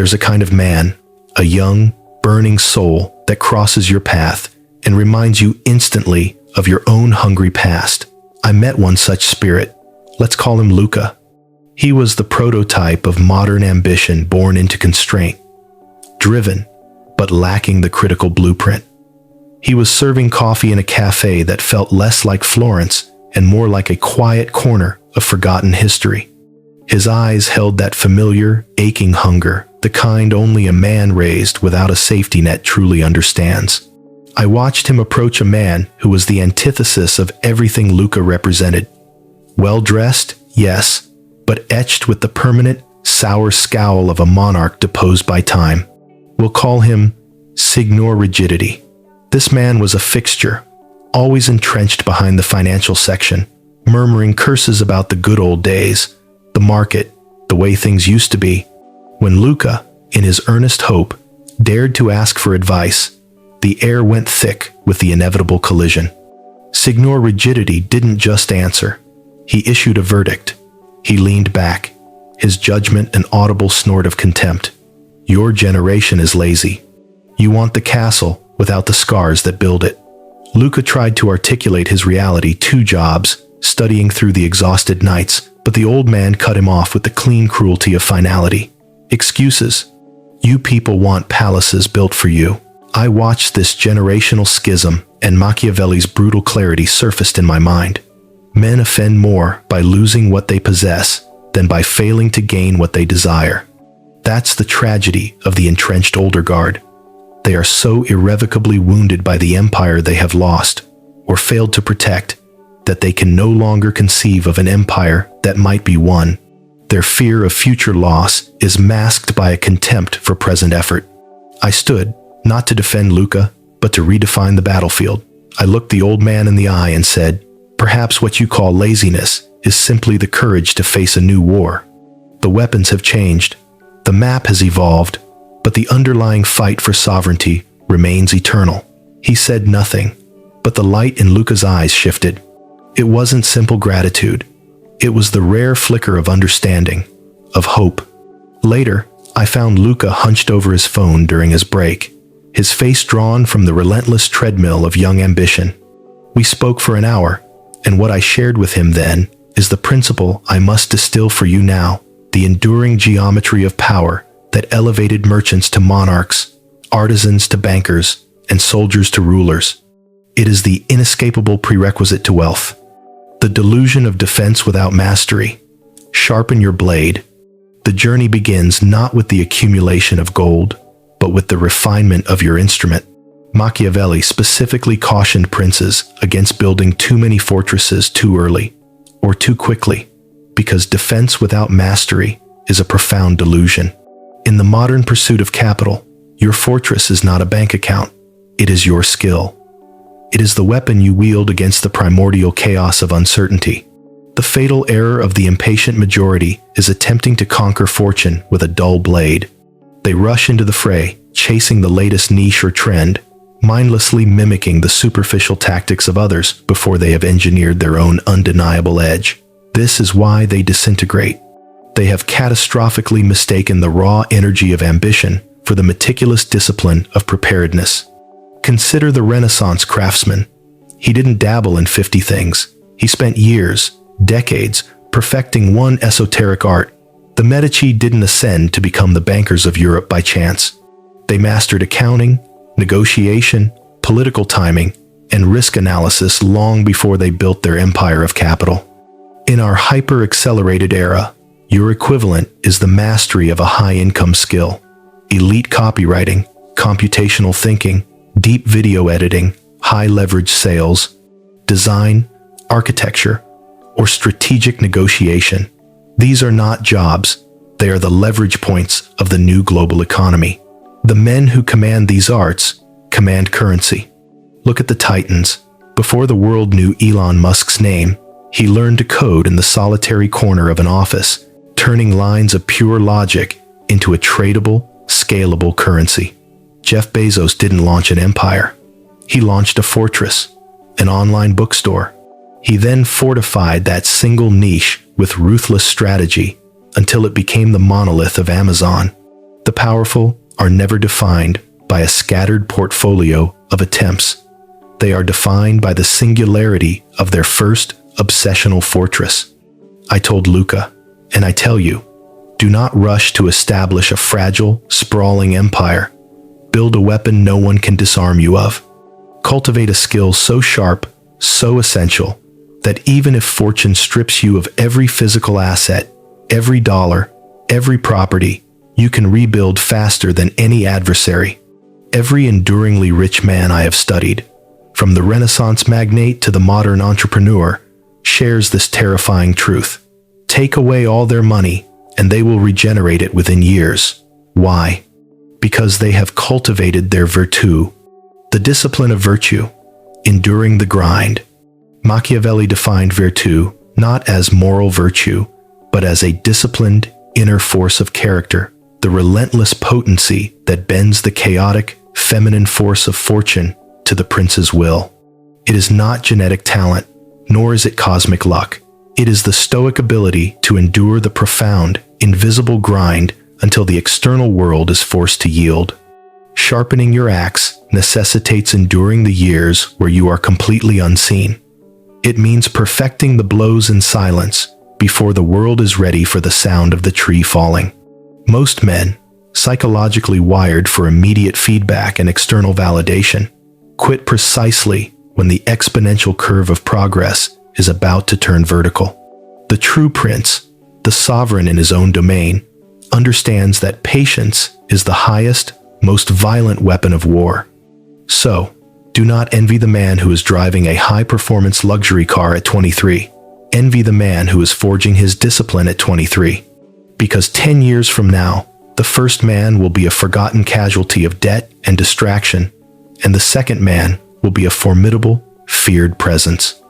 There's a kind of man, a young, burning soul that crosses your path and reminds you instantly of your own hungry past. I met one such spirit. Let's call him Luca. He was the prototype of modern ambition born into constraint, driven, but lacking the critical blueprint. He was serving coffee in a cafe that felt less like Florence and more like a quiet corner of forgotten history. His eyes held that familiar, aching hunger, the kind only a man raised without a safety net truly understands. I watched him approach a man who was the antithesis of everything Luca represented. Well-dressed, yes, but etched with the permanent, sour scowl of a monarch deposed by time. We'll call him Signor Rigidity. This man was a fixture, always entrenched behind the financial section, murmuring curses about the good old days, the market, the way things used to be. When Luca, in his earnest hope, dared to ask for advice, the air went thick with the inevitable collision. Signor Rigidity didn't just answer. He issued a verdict. He leaned back, his judgment an audible snort of contempt. Your generation is lazy. You want the castle without the scars that build it. Luca tried to articulate his reality: 2 jobs, studying through the exhausted nights, but the old man cut him off with the clean cruelty of finality. Excuses. You people want palaces built for you. I watched this generational schism, and Machiavelli's brutal clarity surfaced in my mind. Men offend more by losing what they possess than by failing to gain what they desire. That's the tragedy of the entrenched older guard. They are so irrevocably wounded by the empire they have lost or failed to protect that they can no longer conceive of an empire that might be won. Their fear of future loss is masked by a contempt for present effort. I stood, not to defend Luca, but to redefine the battlefield. I looked the old man in the eye and said, "Perhaps what you call laziness is simply the courage to face a new war. The weapons have changed, the map has evolved, but the underlying fight for sovereignty remains eternal." He said nothing, but the light in Luca's eyes shifted. It wasn't simple gratitude. It was the rare flicker of understanding, of hope. Later, I found Luca hunched over his phone during his break, his face drawn from the relentless treadmill of young ambition. We spoke for an hour, and what I shared with him then is the principle I must distill for you now: the enduring geometry of power that elevated merchants to monarchs, artisans to bankers, and soldiers to rulers. It is the inescapable prerequisite to wealth. The delusion of defense without mastery. Sharpen your blade. The journey begins not with the accumulation of gold, but with the refinement of your instrument. Machiavelli specifically cautioned princes against building too many fortresses too early, or too quickly, because defense without mastery is a profound delusion. In the modern pursuit of capital, your fortress is not a bank account. It is your skill. It is the weapon you wield against the primordial chaos of uncertainty. The fatal error of the impatient majority is attempting to conquer fortune with a dull blade. They rush into the fray, chasing the latest niche or trend, mindlessly mimicking the superficial tactics of others before they have engineered their own undeniable edge. This is why they disintegrate. They have catastrophically mistaken the raw energy of ambition for the meticulous discipline of preparedness. Consider the Renaissance craftsman. He didn't dabble in 50 things. He spent years, decades, perfecting one esoteric art. The Medici didn't ascend to become the bankers of Europe by chance. They mastered accounting, negotiation, political timing, and risk analysis long before they built their empire of capital. In our hyper-accelerated era, your equivalent is the mastery of a high-income skill. Elite copywriting, computational thinking, deep video editing, high-leverage sales, design, architecture, or strategic negotiation. These are not jobs. They are the leverage points of the new global economy. The men who command these arts command currency. Look at the titans. Before the world knew Elon Musk's name, he learned to code in the solitary corner of an office, turning lines of pure logic into a tradable, scalable currency. Jeff Bezos didn't launch an empire. He launched a fortress, an online bookstore. He then fortified that single niche with ruthless strategy until it became the monolith of Amazon. The powerful are never defined by a scattered portfolio of attempts. They are defined by the singularity of their first obsessional fortress. I told Luca, and I tell you, do not rush to establish a fragile, sprawling empire. Build a weapon no one can disarm you of. Cultivate a skill so sharp, so essential, that even if fortune strips you of every physical asset, every dollar, every property, you can rebuild faster than any adversary. Every enduringly rich man I have studied, from the Renaissance magnate to the modern entrepreneur, shares this terrifying truth. Take away all their money, and they will regenerate it within years. Why? Because they have cultivated their virtù, the discipline of virtue, enduring the grind. Machiavelli defined virtù not as moral virtue, but as a disciplined inner force of character, the relentless potency that bends the chaotic, feminine force of fortune to the prince's will. It is not genetic talent, nor is it cosmic luck. It is the stoic ability to endure the profound, invisible grind until the external world is forced to yield. Sharpening your axe necessitates enduring the years where you are completely unseen. It means perfecting the blows in silence before the world is ready for the sound of the tree falling. Most men, psychologically wired for immediate feedback and external validation, quit precisely when the exponential curve of progress is about to turn vertical. The true prince, the sovereign in his own domain, understands that patience is the highest, most violent weapon of war. So, do not envy the man who is driving a high-performance luxury car at 23. Envy the man who is forging his discipline at 23. Because 10 years from now, the first man will be a forgotten casualty of debt and distraction, and the second man will be a formidable, feared presence.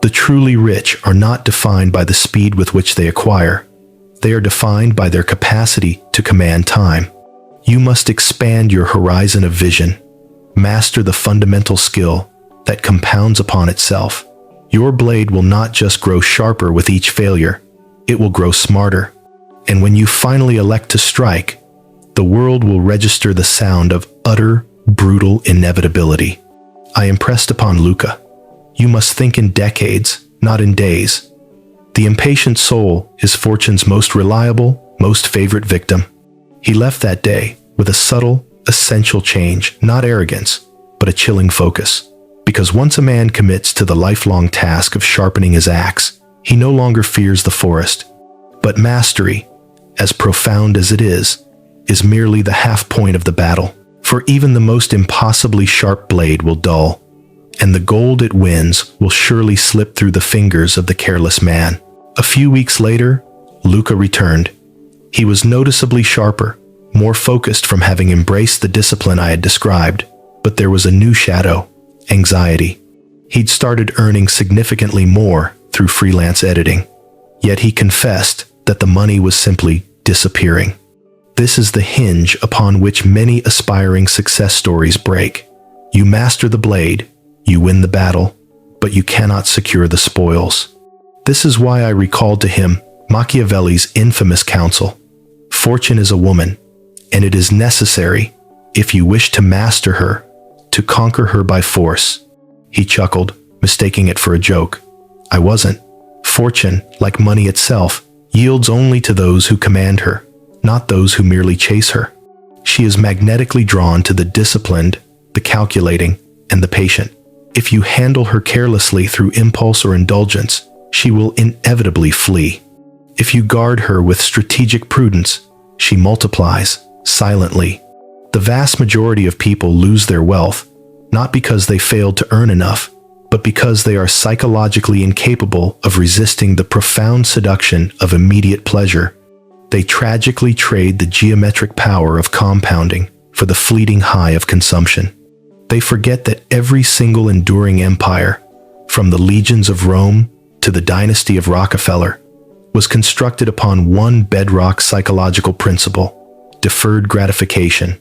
The truly rich are not defined by the speed with which they acquire. They are defined by their capacity to command time. You must expand your horizon of vision. Master the fundamental skill that compounds upon itself. Your blade will not just grow sharper with each failure, it will grow smarter. And when you finally elect to strike, the world will register the sound of utter, brutal inevitability. I impressed upon Luca. You must think in decades, not in days. The impatient soul is fortune's most reliable, most favorite victim. He left that day with a subtle, essential change, not arrogance, but a chilling focus. Because once a man commits to the lifelong task of sharpening his axe, he no longer fears the forest. But mastery, as profound as it is merely the half point of the battle. For even the most impossibly sharp blade will dull, and the gold it wins will surely slip through the fingers of the careless man. A few weeks later, Luca returned. He was noticeably sharper, more focused from having embraced the discipline I had described, but there was a new shadow: anxiety. He'd started earning significantly more through freelance editing, yet he confessed that the money was simply disappearing. This is the hinge upon which many aspiring success stories break. You master the blade, you win the battle, but you cannot secure the spoils. This is why I recalled to him Machiavelli's infamous counsel: fortune is a woman, and it is necessary, if you wish to master her, to conquer her by force. He chuckled, mistaking it for a joke. I wasn't. Fortune, like money itself, yields only to those who command her, not those who merely chase her. She is magnetically drawn to the disciplined, the calculating, and the patient. If you handle her carelessly through impulse or indulgence, she will inevitably flee. If you guard her with strategic prudence, she multiplies, silently. The vast majority of people lose their wealth, not because they failed to earn enough, but because they are psychologically incapable of resisting the profound seduction of immediate pleasure. They tragically trade the geometric power of compounding for the fleeting high of consumption. They forget that every single enduring empire, from the legions of Rome to the dynasty of Rockefeller, was constructed upon one bedrock psychological principle: deferred gratification.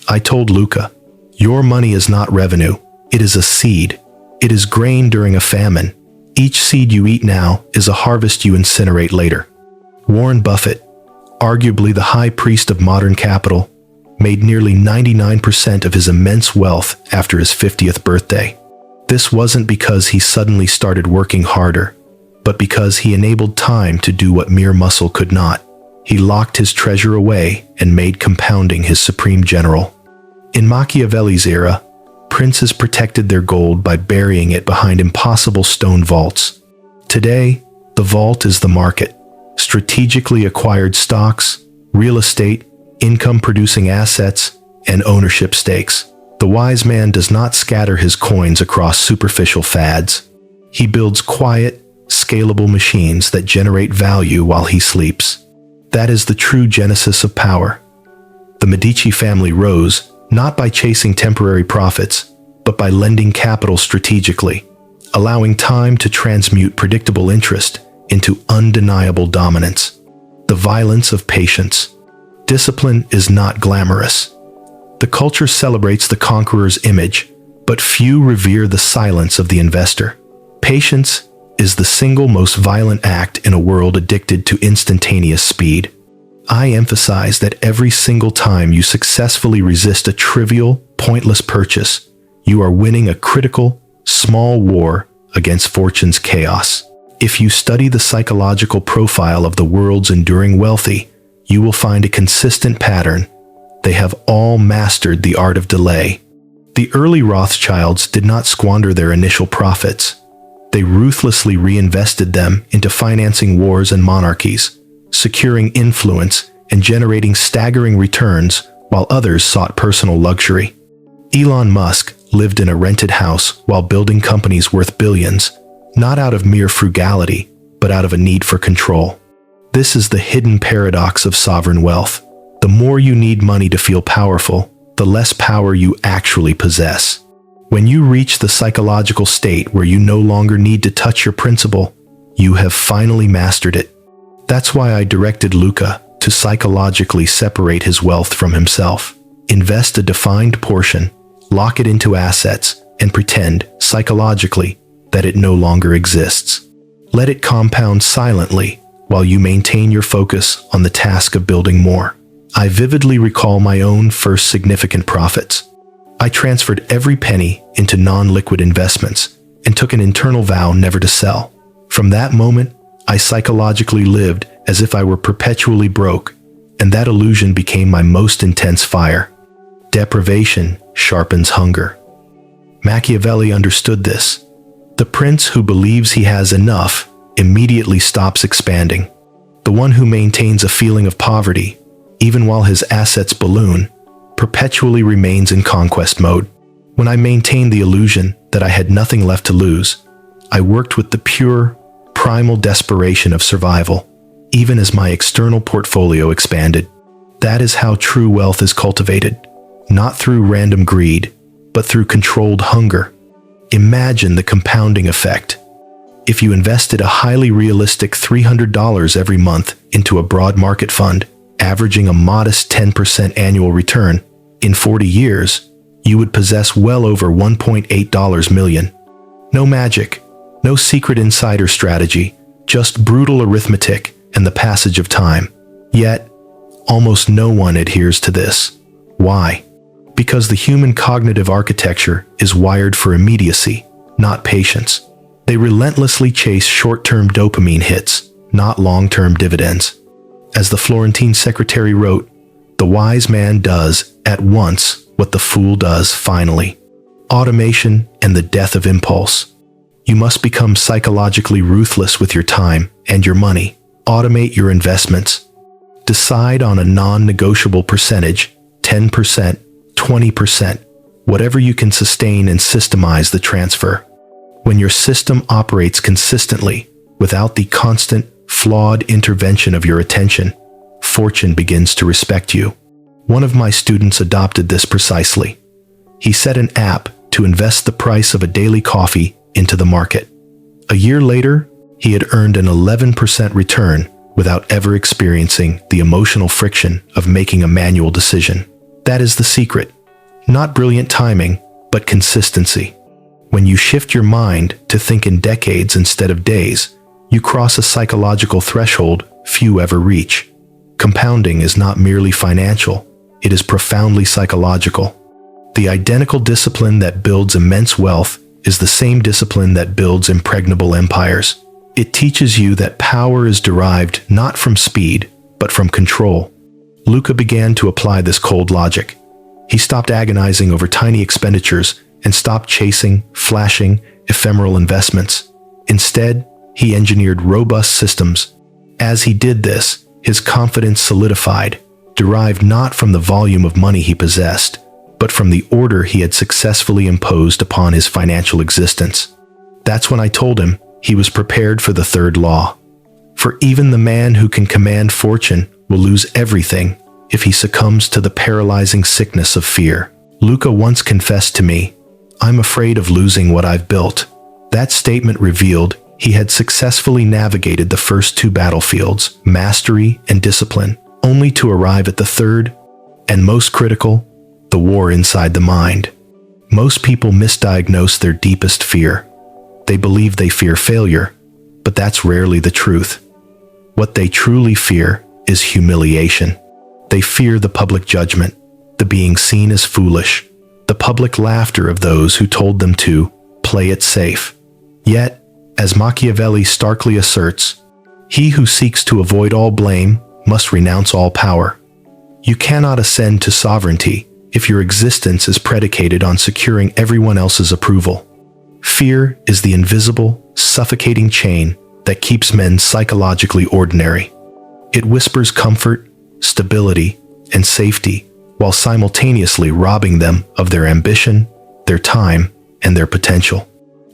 I told Luca, your money is not revenue, it is a seed. It is grain during a famine. Each seed you eat now is a harvest you incinerate later. Warren Buffett, arguably the high priest of modern capital, made nearly 99% of his immense wealth after his 50th birthday. This wasn't because he suddenly started working harder, but because he enabled time to do what mere muscle could not. He locked his treasure away and made compounding his supreme general. In Machiavelli's era, princes protected their gold by burying it behind impossible stone vaults. Today, the vault is the market. Strategically acquired stocks, real estate, income-producing assets, and ownership stakes. The wise man does not scatter his coins across superficial fads. He builds quiet, scalable machines that generate value while he sleeps. That is the true genesis of power. The Medici family rose not by chasing temporary profits, but by lending capital strategically, allowing time to transmute predictable interest into undeniable dominance. The violence of patience. Discipline is not glamorous. The culture celebrates the conqueror's image, but few revere the silence of the investor. Patience is the single most violent act in a world addicted to instantaneous speed. I emphasize that every single time you successfully resist a trivial, pointless purchase, you are winning a critical, small war against fortune's chaos. If you study the psychological profile of the world's enduring wealthy, you will find a consistent pattern. They have all mastered the art of delay. The early Rothschilds did not squander their initial profits. They ruthlessly reinvested them into financing wars and monarchies, securing influence and generating staggering returns while others sought personal luxury. Elon Musk lived in a rented house while building companies worth billions, not out of mere frugality, but out of a need for control. This is the hidden paradox of sovereign wealth. The more you need money to feel powerful, the less power you actually possess. When you reach the psychological state where you no longer need to touch your principal, you have finally mastered it. That's why I directed Luca to psychologically separate his wealth from himself. Invest a defined portion, lock it into assets, and pretend, psychologically, that it no longer exists. Let it compound silently while you maintain your focus on the task of building more. I vividly recall my own first significant profits. I transferred every penny into non-liquid investments and took an internal vow never to sell. From that moment, I psychologically lived as if I were perpetually broke, and that illusion became my most intense fire. Deprivation sharpens hunger. Machiavelli understood this. The prince who believes he has enough immediately stops expanding. The one who maintains a feeling of poverty, even while his assets balloon, perpetually remains in conquest mode. When I maintained the illusion that I had nothing left to lose, I worked with the pure, primal desperation of survival, even as my external portfolio expanded. That is how true wealth is cultivated, not through random greed, but through controlled hunger. Imagine the compounding effect. If you invested a highly realistic $300 every month into a broad market fund, averaging a modest 10% annual return, in 40 years, you would possess well over $1.8 million. No magic, no secret insider strategy, just brutal arithmetic and the passage of time. Yet, almost no one adheres to this. Why? Because the human cognitive architecture is wired for immediacy, not patience. They relentlessly chase short-term dopamine hits, not long-term dividends. As the Florentine secretary wrote, the wise man does at once what the fool does finally. Automation and the death of impulse. You must become psychologically ruthless with your time and your money. Automate your investments. Decide on a non-negotiable percentage, 10%, 20%, whatever you can sustain, and systemize the transfer. When your system operates consistently, without the constant, flawed intervention of your attention, fortune begins to respect you. One of my students adopted this precisely. He set an app to invest the price of a daily coffee into the market. A year later, he had earned an 11% return without ever experiencing the emotional friction of making a manual decision. That is the secret. Not brilliant timing, but consistency. When you shift your mind to think in decades instead of days, you cross a psychological threshold few ever reach. Compounding is not merely financial, it is profoundly psychological. The identical discipline that builds immense wealth is the same discipline that builds impregnable empires. It teaches you that power is derived not from speed, but from control. Luca began to apply this cold logic. He stopped agonizing over tiny expenditures and stopped chasing, flashing, ephemeral investments. Instead, he engineered robust systems. As he did this, his confidence solidified, derived not from the volume of money he possessed, but from the order he had successfully imposed upon his financial existence. That's when I told him he was prepared for the third law. For even the man who can command fortune will lose everything if he succumbs to the paralyzing sickness of fear. Luca once confessed to me, "I'm afraid of losing what I've built." That statement revealed he had successfully navigated the first two battlefields, mastery and discipline, only to arrive at the third, and most critical, the war inside the mind. Most people misdiagnose their deepest fear. They believe they fear failure, but that's rarely the truth. What they truly fear is humiliation. They fear the public judgment, the being seen as foolish, the public laughter of those who told them to play it safe. Yet, as Machiavelli starkly asserts, he who seeks to avoid all blame must renounce all power. You cannot ascend to sovereignty if your existence is predicated on securing everyone else's approval. Fear is the invisible, suffocating chain that keeps men psychologically ordinary. It whispers comfort, stability, and safety, while simultaneously robbing them of their ambition, their time, and their potential.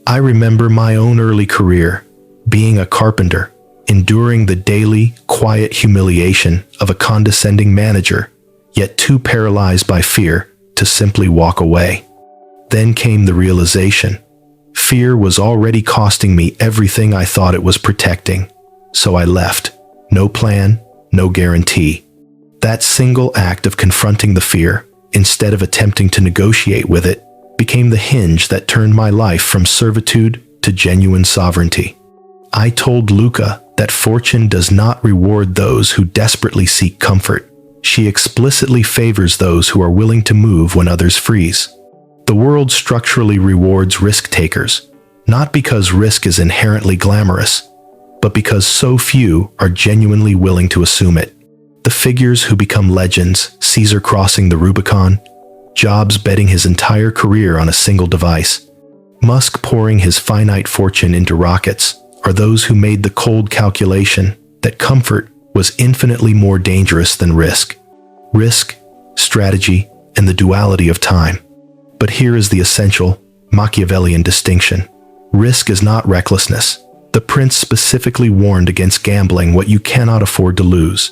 I remember my own early career, being a carpenter, enduring the daily, quiet humiliation of a condescending manager, yet too paralyzed by fear to simply walk away. Then came the realization. Fear was already costing me everything I thought it was protecting, so I left. No plan, no guarantee. That single act of confronting the fear, instead of attempting to negotiate with it, became the hinge that turned my life from servitude to genuine sovereignty. I told Luca that fortune does not reward those who desperately seek comfort. She explicitly favors those who are willing to move when others freeze. The world structurally rewards risk-takers, not because risk is inherently glamorous, but because so few are genuinely willing to assume it. The figures who become legends, Caesar crossing the Rubicon, Jobs betting his entire career on a single device, Musk pouring his finite fortune into rockets, are those who made the cold calculation that comfort was infinitely more dangerous than risk. Risk, strategy, and the duality of time. But here is the essential Machiavellian distinction. Risk is not recklessness. The prince specifically warned against gambling what you cannot afford to lose.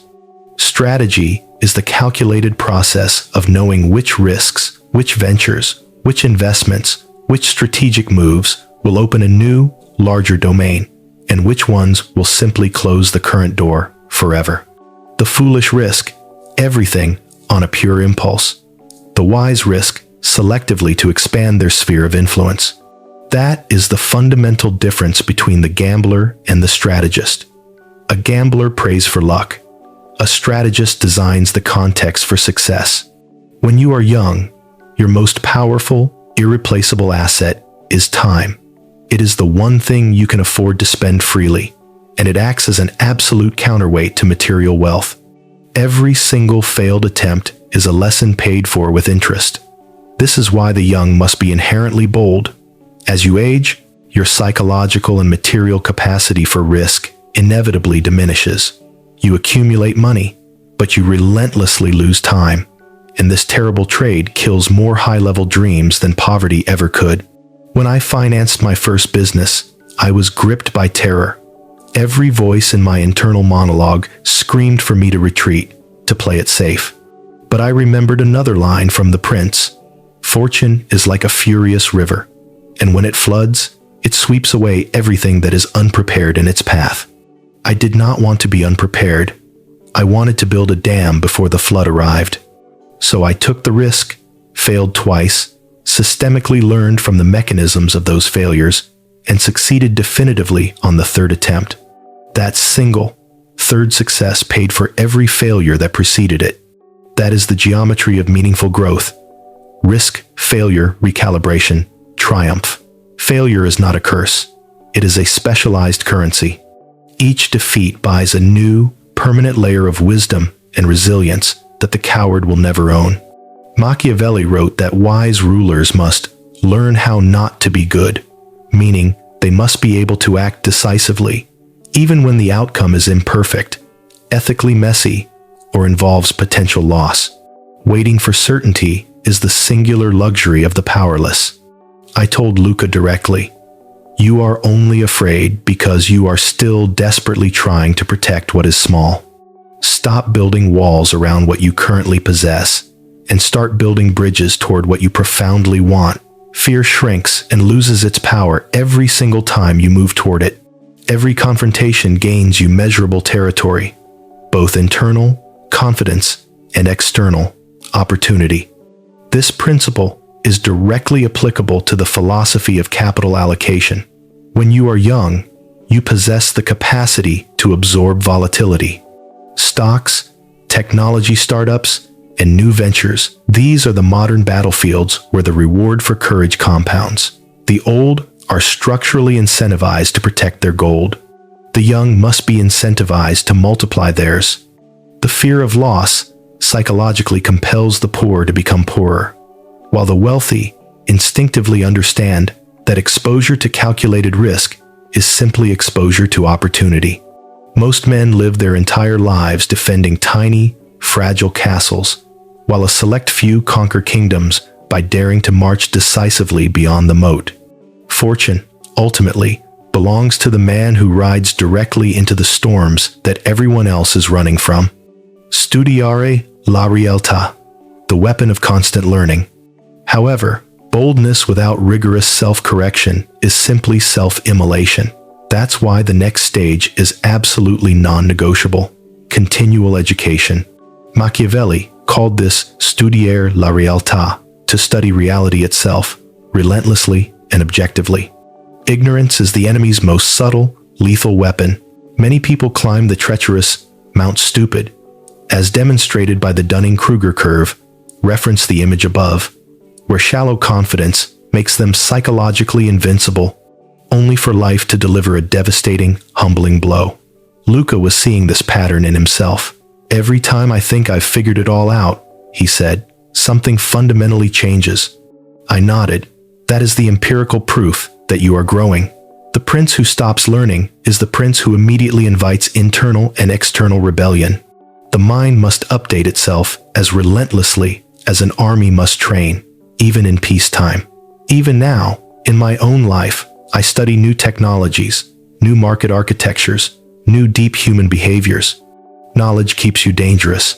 Strategy is the calculated process of knowing which risks, which ventures, which investments, which strategic moves will open a new, larger domain, and which ones will simply close the current door forever. The foolish risk everything on a pure impulse. The wise risk selectively to expand their sphere of influence. That is the fundamental difference between the gambler and the strategist. A gambler prays for luck. A strategist designs the context for success. When you are young, your most powerful, irreplaceable asset is time. It is the one thing you can afford to spend freely, and it acts as an absolute counterweight to material wealth. Every single failed attempt is a lesson paid for with interest. This is why the young must be inherently bold. As you age, your psychological and material capacity for risk inevitably diminishes. You accumulate money, but you relentlessly lose time, and this terrible trade kills more high-level dreams than poverty ever could. When I financed my first business, I was gripped by terror. Every voice in my internal monologue screamed for me to retreat, to play it safe. But I remembered another line from The Prince. Fortune is like a furious river, and when it floods, it sweeps away everything that is unprepared in its path. I did not want to be unprepared. I wanted to build a dam before the flood arrived. So I took the risk, failed twice, systemically learned from the mechanisms of those failures, and succeeded definitively on the third attempt. That single, third success paid for every failure that preceded it. That is the geometry of meaningful growth. Risk, failure, recalibration, triumph. Failure is not a curse. It is a specialized currency. Each defeat buys a new, permanent layer of wisdom and resilience that the coward will never own. Machiavelli wrote that wise rulers must learn how not to be good, meaning they must be able to act decisively, even when the outcome is imperfect, ethically messy, or involves potential loss. Waiting for certainty is the singular luxury of the powerless. I told Luca directly, "You are only afraid because you are still desperately trying to protect what is small. Stop building walls around what you currently possess and start building bridges toward what you profoundly want. Fear shrinks and loses its power every single time you move toward it. Every confrontation gains you measurable territory, both internal, confidence, and external, opportunity." This principle is directly applicable to the philosophy of capital allocation. When you are young, you possess the capacity to absorb volatility. Stocks, technology startups, and new ventures, these are the modern battlefields where the reward for courage compounds. The old are structurally incentivized to protect their gold. The young must be incentivized to multiply theirs. The fear of loss psychologically compels the poor to become poorer, while the wealthy instinctively understand that exposure to calculated risk is simply exposure to opportunity. Most men live their entire lives defending tiny, fragile castles, while a select few conquer kingdoms by daring to march decisively beyond the moat. Fortune, ultimately, belongs to the man who rides directly into the storms that everyone else is running from. Studiare la realtà, the weapon of constant learning. However, boldness without rigorous self-correction is simply self-immolation. That's why the next stage is absolutely non-negotiable: continual education. Machiavelli called this studiare la realtà, to study reality itself, relentlessly and objectively. Ignorance is the enemy's most subtle, lethal weapon. Many people climb the treacherous Mount Stupid, as demonstrated by the Dunning-Kruger curve, reference the image above, where shallow confidence makes them psychologically invincible, only for life to deliver a devastating, humbling blow. Luca was seeing this pattern in himself. "Every time I think I've figured it all out," he said, "something fundamentally changes." I nodded. "That is the empirical proof that you are growing. The prince who stops learning is the prince who immediately invites internal and external rebellion. The mind must update itself as relentlessly as an army must train, even in peacetime. Even now, in my own life, I study new technologies, new market architectures, new deep human behaviors. Knowledge keeps you dangerous.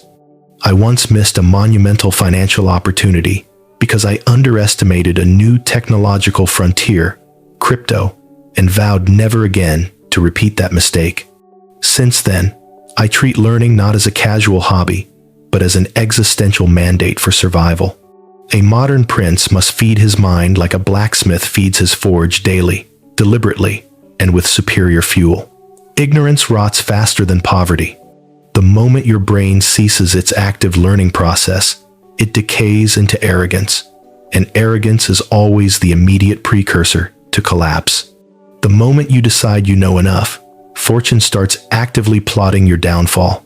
I once missed a monumental financial opportunity because I underestimated a new technological frontier, crypto, and vowed never again to repeat that mistake. Since then, I treat learning not as a casual hobby, but as an existential mandate for survival. A modern prince must feed his mind like a blacksmith feeds his forge daily, deliberately, and with superior fuel. Ignorance rots faster than poverty. The moment your brain ceases its active learning process, it decays into arrogance, and arrogance is always the immediate precursor to collapse. The moment you decide you know enough, fortune starts actively plotting your downfall.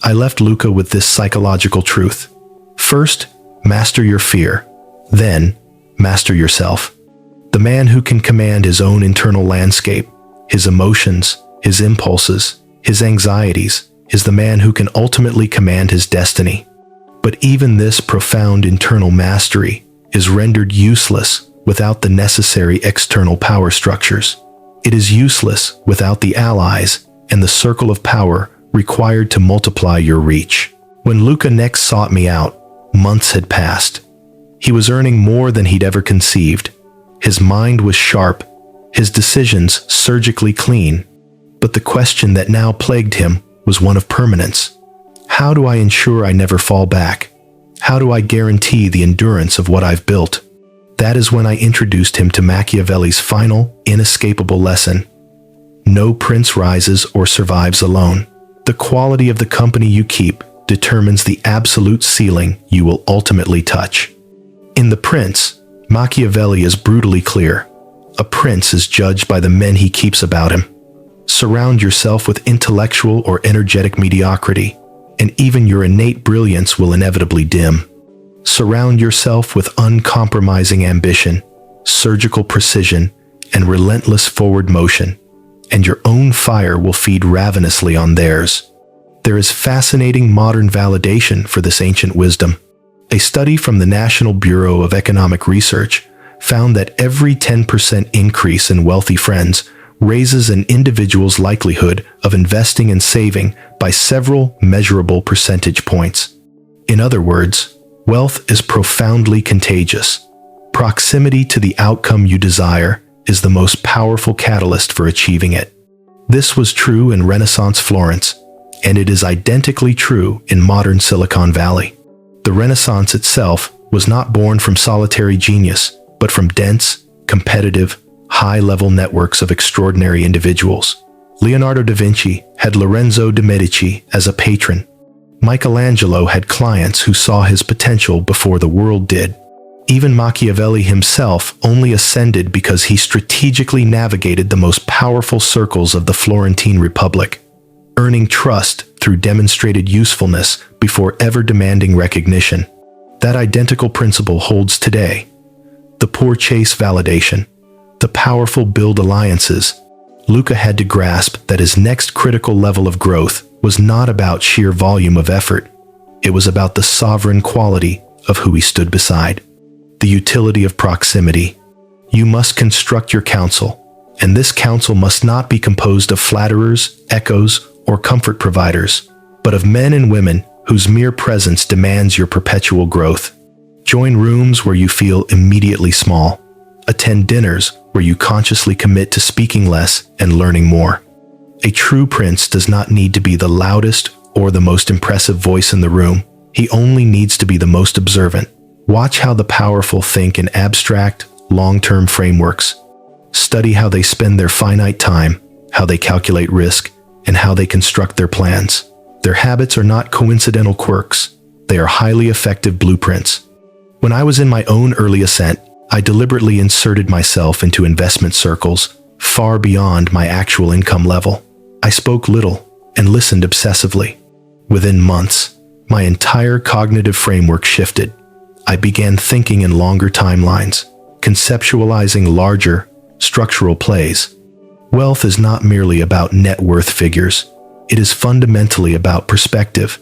I left Luca with this psychological truth. First, master your fear. Then, master yourself. The man who can command his own internal landscape, his emotions, his impulses, his anxieties, is the man who can ultimately command his destiny. But even this profound internal mastery is rendered useless without the necessary external power structures. It is useless without the allies and the circle of power required to multiply your reach. When Luca next sought me out, months had passed. He was earning more than he'd ever conceived. His mind was sharp, his decisions surgically clean. But the question that now plagued him was one of permanence. How do I ensure I never fall back? How do I guarantee the endurance of what I've built? That is when I introduced him to Machiavelli's final, inescapable lesson. No prince rises or survives alone. The quality of the company you keep determines the absolute ceiling you will ultimately touch. In The Prince, Machiavelli is brutally clear. A prince is judged by the men he keeps about him. Surround yourself with intellectual or energetic mediocrity, and even your innate brilliance will inevitably dim. Surround yourself with uncompromising ambition, surgical precision, and relentless forward motion, and your own fire will feed ravenously on theirs. There is fascinating modern validation for this ancient wisdom. A study from the National Bureau of Economic Research found that every 10% increase in wealthy friends raises an individual's likelihood of investing and saving by several measurable percentage points. In other words, wealth is profoundly contagious. Proximity to the outcome you desire is the most powerful catalyst for achieving it. This was true in Renaissance Florence, and it is identically true in modern Silicon Valley. The Renaissance itself was not born from solitary genius, but from dense, competitive, high-level networks of extraordinary individuals. Leonardo da Vinci had Lorenzo de' Medici as a patron. Michelangelo had clients who saw his potential before the world did. Even Machiavelli himself only ascended because he strategically navigated the most powerful circles of the Florentine Republic, earning trust through demonstrated usefulness before ever demanding recognition. That identical principle holds today. The poor chase validation. The powerful build alliances. Luca had to grasp that his next critical level of growth was not about sheer volume of effort. It was about the sovereign quality of who he stood beside. The utility of proximity. You must construct your counsel, and this counsel must not be composed of flatterers, echoes, or comfort providers, but of men and women whose mere presence demands your perpetual growth. Join rooms where you feel immediately small. Attend dinners where you consciously commit to speaking less and learning more. A true prince does not need to be the loudest or the most impressive voice in the room. He only needs to be the most observant. Watch how the powerful think in abstract, long-term frameworks. Study how they spend their finite time, how they calculate risk, and how they construct their plans. Their habits are not coincidental quirks. They are highly effective blueprints. When I was in my own early ascent, I deliberately inserted myself into investment circles far beyond my actual income level. I spoke little and listened obsessively. Within months, my entire cognitive framework shifted. I began thinking in longer timelines, conceptualizing larger, structural plays. Wealth is not merely about net worth figures. It is fundamentally about perspective,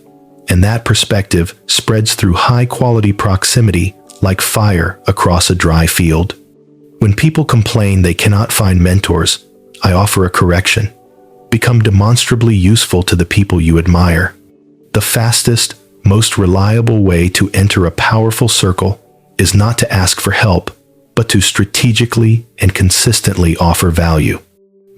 and that perspective spreads through high-quality proximity like fire across a dry field. When people complain they cannot find mentors, I offer a correction. Become demonstrably useful to the people you admire. The fastest, most reliable way to enter a powerful circle is not to ask for help, but to strategically and consistently offer value.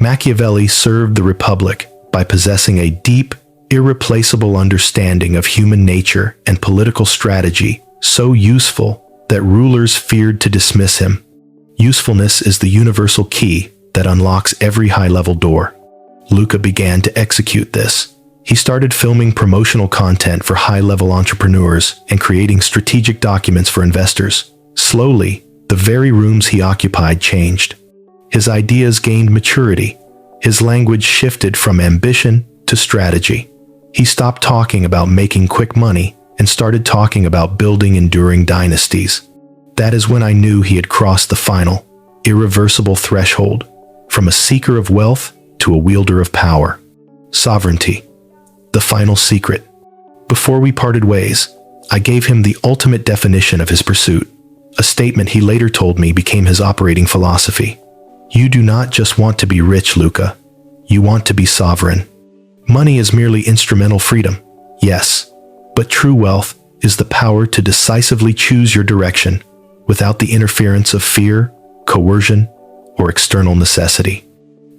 Machiavelli served the Republic by possessing a deep, irreplaceable understanding of human nature and political strategy, so useful that rulers feared to dismiss him. Usefulness is the universal key that unlocks every high-level door. Luca began to execute this. He started filming promotional content for high-level entrepreneurs and creating strategic documents for investors. Slowly, the very rooms he occupied changed. His ideas gained maturity. His language shifted from ambition to strategy. He stopped talking about making quick money and started talking about building enduring dynasties. That is when I knew he had crossed the final, irreversible threshold, from a seeker of wealth to a wielder of power. Sovereignty. The final secret. Before we parted ways, I gave him the ultimate definition of his pursuit. A statement he later told me became his operating philosophy. You do not just want to be rich, Luca. You want to be sovereign. Money is merely instrumental freedom, yes, but true wealth is the power to decisively choose your direction without the interference of fear, coercion, or external necessity.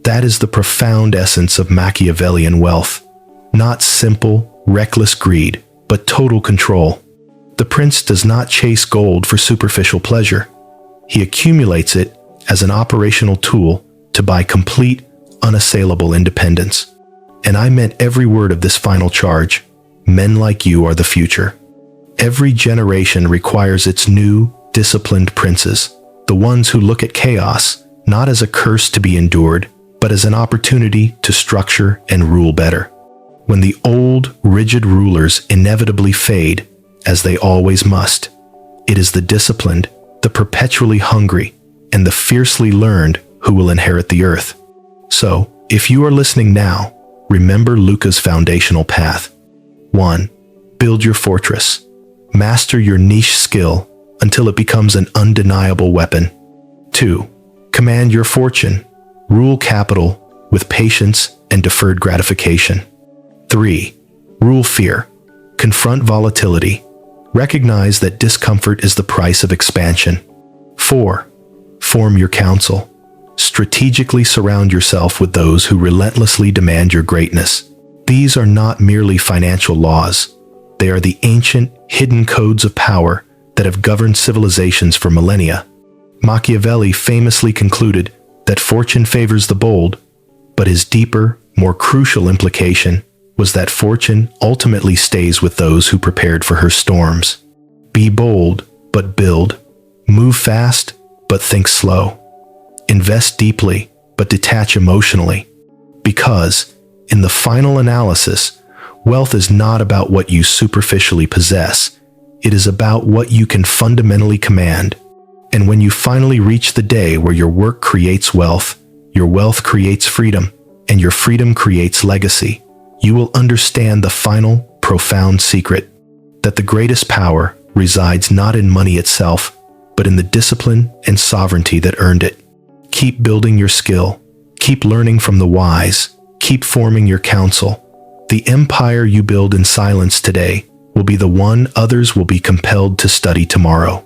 That is the profound essence of Machiavellian wealth. Not simple, reckless greed, but total control. The prince does not chase gold for superficial pleasure. He accumulates it as an operational tool to buy complete, unassailable independence. And I meant every word of this final charge. Men like you are the future. Every generation requires its new, disciplined princes, the ones who look at chaos not as a curse to be endured, but as an opportunity to structure and rule better. When the old, rigid rulers inevitably fade, as they always must, it is the disciplined, the perpetually hungry, and the fiercely learned who will inherit the earth. So, if you are listening now, remember Luca's foundational path. 1. Build your fortress. Master your niche skill until it becomes an undeniable weapon. 2. Command your fortune. Rule capital with patience and deferred gratification. 3. Rule fear. Confront volatility. Recognize that discomfort is the price of expansion. 4. Form your council. Strategically surround yourself with those who relentlessly demand your greatness. These are not merely financial laws. They are the ancient, hidden codes of power that have governed civilizations for millennia. Machiavelli famously concluded that fortune favors the bold, but his deeper, more crucial implication was that fortune ultimately stays with those who prepared for her storms. Be bold, but build. Move fast, but think slow. Invest deeply, but detach emotionally. Because, in the final analysis, wealth is not about what you superficially possess. It is about what you can fundamentally command. And when you finally reach the day where your work creates wealth, your wealth creates freedom, and your freedom creates legacy, you will understand the final, profound secret, that the greatest power resides not in money itself, but in the discipline and sovereignty that earned it. Keep building your skill. Keep learning from the wise. Keep forming your council. The empire you build in silence today will be the one others will be compelled to study tomorrow.